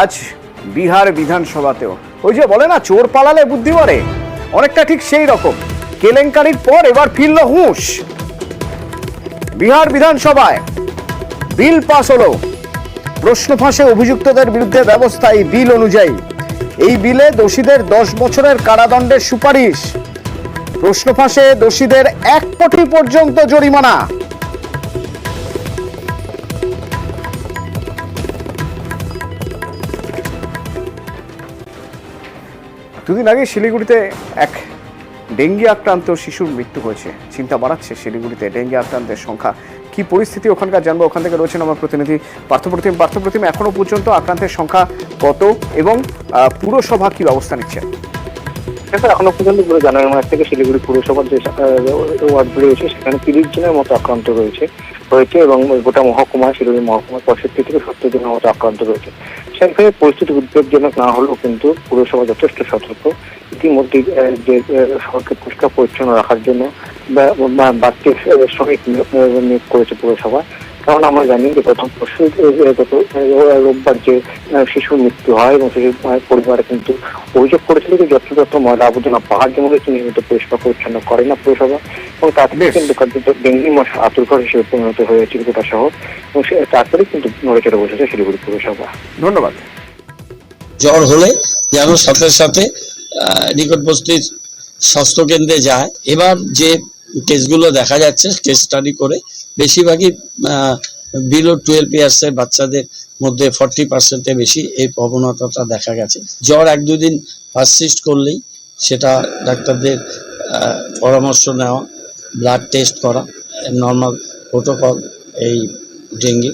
আজ বিহার বিধানসভাতেও ওই যে বলে না চোর পালালে বুদ্ধি বাড়ে, অনেকটা ঠিক সেই রকম কেলেঙ্কারির পর এবার ফিরল হুঁশ। বিহার বিধানসভায় বিল পাস হলো, প্রশ্ন ফাঁসে অভিযুক্তদের বিরুদ্ধে ব্যবস্থা। এই বিল অনুযায়ী এই বিলে দোষীদের 10 বছরের কারাদণ্ডের সুপারিশ, প্রশ্ন ফাঁসে দোষীদের 1 কোটি পর্যন্ত জরিমানা। দুদিন আগে শিলিগুড়িতে এক ডেঙ্গি আক্রান্ত শিশুর মৃত্যু হয়েছে। চিন্তা বাড়াচ্ছে শিলিগুড়িতে ডেঙ্গি আক্রান্তের সংখ্যা। কি পরিস্থিতি ওখানকার জানবো, ওখান থেকে রয়েছেন আমার প্রতিনিধি পার্থপ্রতিম। এখনো পর্যন্ত আক্রান্তের সংখ্যা কত এবং পুরসভা কি ব্যবস্থা নিচ্ছে? এখনো পর্যন্ত পুরো জানুয়ারি মাস থেকে শিলিগুড়ি পুরসভার যে ওয়ার্ডগুলি রয়েছে সেখানে 30 জনের মতো আক্রান্ত হয়েছে এবং গোটা মহকুমায় শিলিগুড়ি মহকুমায় 65 থেকে 70 জনের মতো আক্রান্ত রয়েছে। সেখানে পরিস্থিতি উদ্বেগজনক না হলেও কিন্তু পুরসভা যথেষ্ট সতর্ক। ইতিমধ্যে যে শহরকে পরিষ্কার পরিচ্ছন্ন রাখার জন্য বাড়তি শ্রমিক নিয়োগ করেছে পুরসভা। কারণ আমরা জানি যে গত রোববার যে শিশুর মৃত্যু হয় এবং শিশুর পরিবারে কিন্তু অভিযোগ করেছিল যে যত্রতত্র ময়লা আবর্জনা পাহাড় জঙ্গলে নিয়মিত পরিষ্কার পরিচ্ছন্ন করে না পুরসভা, এবং তারপরে কিন্তু ডেঙ্গি মশা আতুরঘর হিসেবে পরিণত হয়েছিল গোটা শহর, এবং তারপরে কিন্তু নড়ে চড়ে বসেছে শিলিগুড়ি পুরসভা। ধন্যবাদ। জ্বর হলে যেন সাথে সাথে নিকটবর্তী স্বাস্থ্য কেন্দ্রে যায়। এবার যে কেসগুলো দেখা যাচ্ছে কেস স্টাডি করে বেশিরভাগই বিলো 12 ইয়ার্সের বাচ্চাদের মধ্যে 40% বেশি এই প্রবণতাটা দেখা গেছে। জ্বর 1-2 দিন পারসিস্ট করলেই সেটা ডাক্তারদের পরামর্শ নেওয়া, ব্লাড টেস্ট করা, নর্মাল প্রোটোকল এই ডেঙ্গি